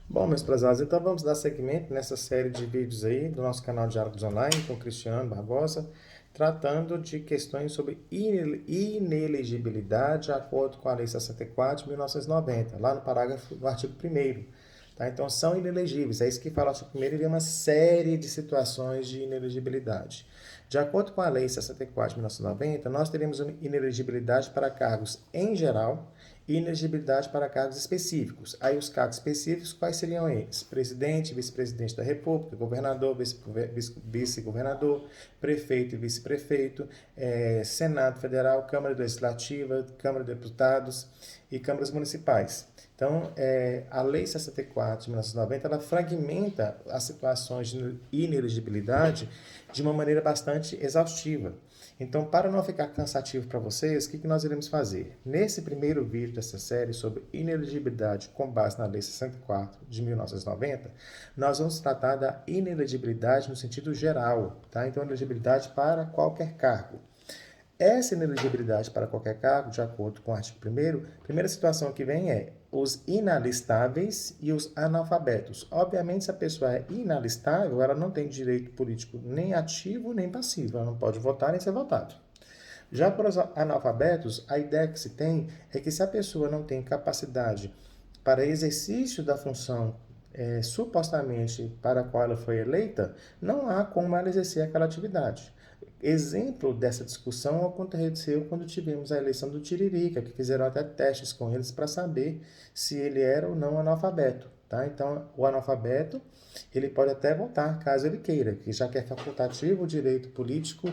Bom, meus prezados, então vamos dar seguimento nessa série de vídeos aí do nosso canal Diálogos Online com Cristiano Barbosa, tratando de questões sobre inelegibilidade de acordo com a Lei 64 de 1990, lá no parágrafo do artigo 1º. Tá? Então, são inelegíveis. É isso que fala o artigo 1º, e uma série de situações de inelegibilidade. De acordo com a Lei 64 de 1990, nós teremos inelegibilidade para cargos em geral e inelegibilidade para cargos específicos. Aí os cargos específicos, quais seriam eles? Presidente, vice-presidente da República, governador, vice-governador, prefeito e vice-prefeito, Senado Federal, Câmara Legislativa, Câmara de Deputados e câmaras municipais. Então, a Lei 64 de 1990, ela fragmenta as situações de inelegibilidade de uma maneira bastante exaustiva. Então, para não ficar cansativo para vocês, o que nós iremos fazer? Nesse primeiro vídeo dessa série sobre inelegibilidade com base na Lei 64 de 1990, nós vamos tratar da inelegibilidade no sentido geral, tá? Então, inelegibilidade para qualquer cargo. Essa inelegibilidade para qualquer cargo, de acordo com o artigo 1º, a primeira situação que vem é os inalistáveis e os analfabetos. Obviamente, se a pessoa é inalistável, ela não tem direito político nem ativo nem passivo, ela não pode votar nem ser votado. Já para os analfabetos, a ideia que se tem é que se a pessoa não tem capacidade para exercício da função supostamente para a qual ela foi eleita, não há como ela exercer aquela atividade. Exemplo dessa discussão aconteceu quando tivemos a eleição do Tiririca, que fizeram até testes com eles para saber se ele era ou não analfabeto. Tá? Então, o analfabeto, ele pode até votar, caso ele queira, que já que é facultativo o direito político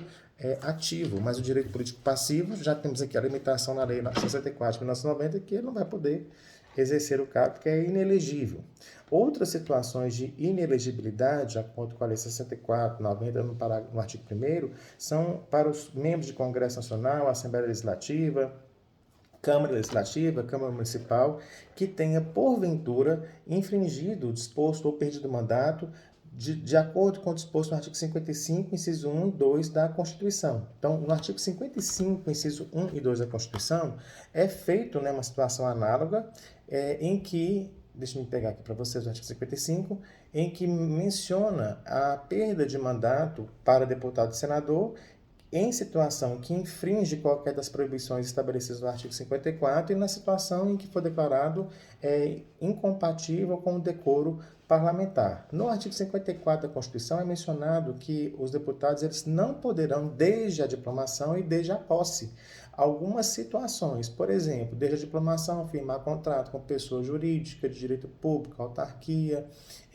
ativo, mas o direito político passivo, já temos aqui a limitação na Lei 64 de 1990, que ele não vai poder exercer o cargo, porque é inelegível. Outras situações de inelegibilidade, de acordo com a Lei 64, 90, no artigo 1º, são para os membros de Congresso Nacional, Assembleia Legislativa, Câmara Legislativa, Câmara Municipal, que tenha, porventura, infringido o disposto ou perdido o mandato de acordo com o disposto no artigo 55, inciso 1 e 2 da Constituição. Então, no artigo 55, inciso 1 e 2 da Constituição, é feito uma situação análoga em que, deixa eu pegar aqui para vocês o artigo 55, em que menciona a perda de mandato para deputado e senador em situação que infringe qualquer das proibições estabelecidas no artigo 54 e na situação em que for declarado incompatível com o decoro parlamentar. No artigo 54 da Constituição é mencionado que os deputados eles não poderão, desde a diplomação e desde a posse, algumas situações, por exemplo, desde a diplomação, firmar contrato com pessoa jurídica, de direito público, autarquia,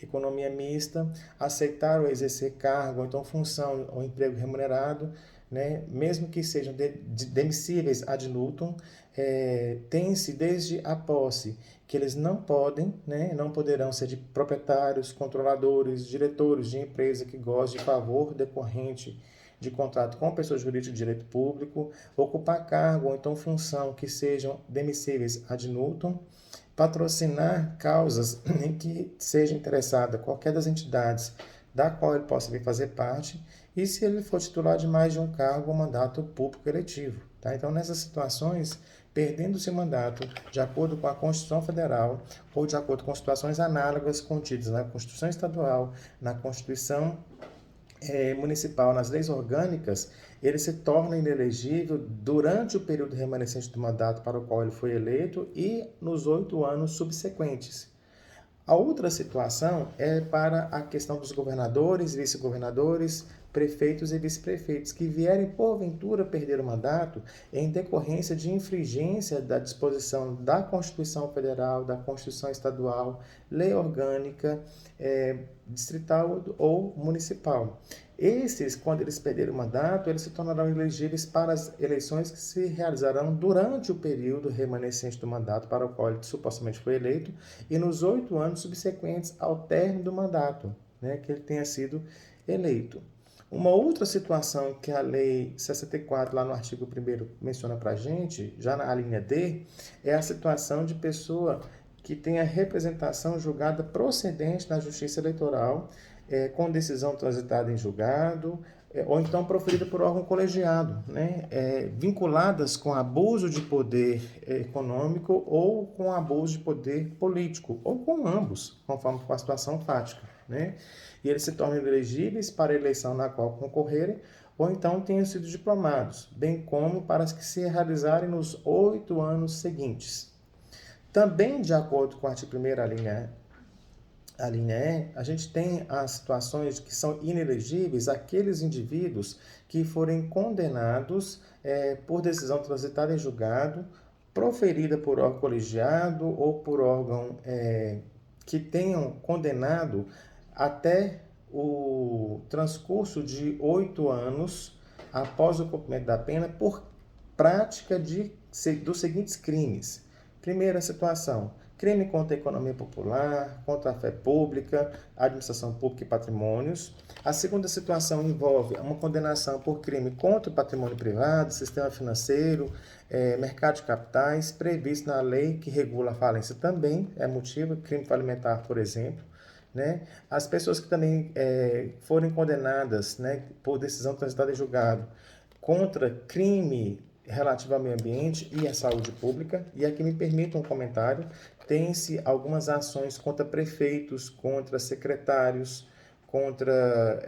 economia mista, aceitar ou exercer cargo, ou então função ou emprego remunerado, mesmo que sejam demissíveis ad nutum, tem-se desde a posse que eles não podem, não poderão ser de proprietários, controladores, diretores de empresa que gozem de favor decorrente de contrato com pessoa jurídica de direito público, ocupar cargo ou então função que sejam demissíveis ad nutum, patrocinar causas em que seja interessada qualquer das entidades da qual ele possa vir fazer parte, e se ele for titular de mais de um cargo ou mandato público eletivo. Tá? Então, nessas situações, perdendo-se o mandato de acordo com a Constituição Federal ou de acordo com situações análogas contidas na Constituição Estadual, na Constituição municipal, nas leis orgânicas, ele se torna inelegível durante o período remanescente do mandato para o qual ele foi eleito e nos 8 anos subsequentes. A outra situação é para a questão dos governadores, vice-governadores, prefeitos e vice-prefeitos, que vierem, porventura, perder o mandato em decorrência de infringência da disposição da Constituição Federal, da Constituição Estadual, lei orgânica, distrital ou municipal. Esses, quando eles perderem o mandato, eles se tornarão elegíveis para as eleições que se realizarão durante o período remanescente do mandato para o qual ele supostamente foi eleito e nos 8 anos subsequentes ao término do mandato, que ele tenha sido eleito. Uma outra situação que a Lei 64, lá no artigo 1º, menciona para a gente, já na linha D, é a situação de pessoa que tenha representação julgada procedente da Justiça Eleitoral, com decisão transitada em julgado, ou então proferida por órgão colegiado, né? Vinculadas com abuso de poder econômico ou com abuso de poder político, ou com ambos, conforme for a situação fática, né? E eles se tornam elegíveis para a eleição na qual concorrerem, ou então tenham sido diplomados, bem como para as que se realizarem nos 8 anos seguintes. Também, de acordo com o artigo 1º, a linha E, a gente tem as situações que são inelegíveis aqueles indivíduos que forem condenados por decisão transitada em julgado, proferida por órgão colegiado ou por órgão que tenham condenado até o transcurso de 8 anos após o cumprimento da pena por prática dos seguintes crimes. Primeira situação: crime contra a economia popular, contra a fé pública, administração pública e patrimônios. A segunda situação envolve uma condenação por crime contra o patrimônio privado, sistema financeiro, mercado de capitais, previsto na lei que regula a falência também, é motivo, crime falimentar, por exemplo. Né? As pessoas que também forem condenadas, né, por decisão transitada em julgado contra crime relativo ao meio ambiente e à saúde pública. E aqui me permita um comentário: tem-se algumas ações contra prefeitos, contra secretários, contra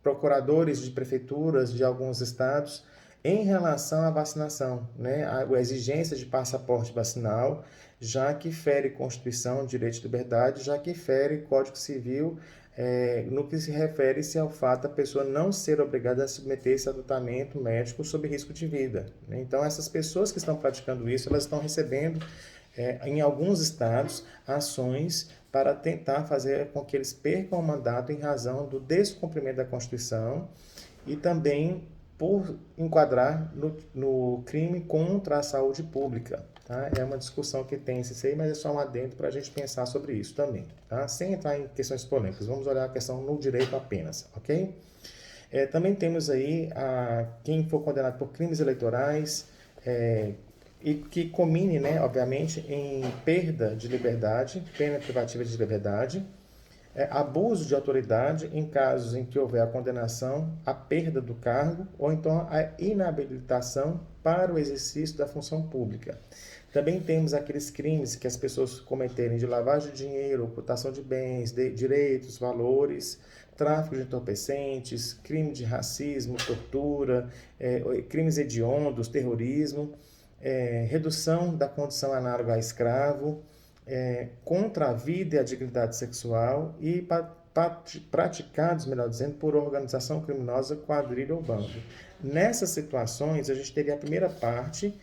procuradores de prefeituras de alguns estados em relação à vacinação, né? A exigência de passaporte vacinal, já que fere Constituição, Direito de Liberdade, já que fere Código Civil, no que se refere-se ao fato da pessoa não ser obrigada a submeter-se a tratamento médico sob risco de vida. Né? Então, essas pessoas que estão praticando isso, elas estão recebendo, em alguns estados, ações para tentar fazer com que eles percam o mandato em razão do descumprimento da Constituição e também por enquadrar no crime contra a saúde pública. Tá? É uma discussão que tem isso aí, mas é só um adendo para a gente pensar sobre isso também, tá? Sem entrar em questões polêmicas. Vamos olhar a questão no direito apenas, ok? Também temos aí quem for condenado por crimes eleitorais e que comine, né, obviamente, em perda de liberdade, pena privativa de liberdade, abuso de autoridade em casos em que houver a condenação, a perda do cargo ou então a inabilitação para o exercício da função pública. Também temos aqueles crimes que as pessoas cometerem de lavagem de dinheiro, ocultação de bens, direitos, valores, tráfico de entorpecentes, crime de racismo, tortura, crimes hediondos, terrorismo, redução da condição análoga a escravo, contra a vida e a dignidade sexual e praticados, melhor dizendo, por organização criminosa, quadrilha ou bando. Nessas situações, a gente teria a primeira parte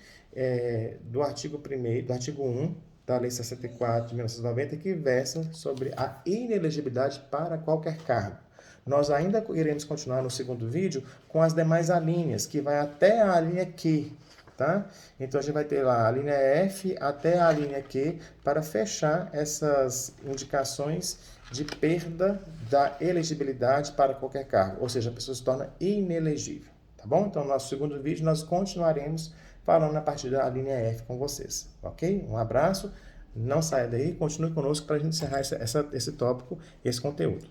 do artigo 1 da Lei 64 de 1990, que versa sobre a inelegibilidade para qualquer cargo. Nós ainda iremos continuar no segundo vídeo com as demais alíneas, que vai até a linha Q, tá? Então, a gente vai ter lá a linha F até a linha Q para fechar essas indicações de perda da elegibilidade para qualquer cargo, ou seja, a pessoa se torna inelegível, tá bom? Então, no nosso segundo vídeo, nós continuaremos falando a partir da linha F com vocês, ok? Um abraço, não saia daí, continue conosco para a gente encerrar esse tópico, esse conteúdo.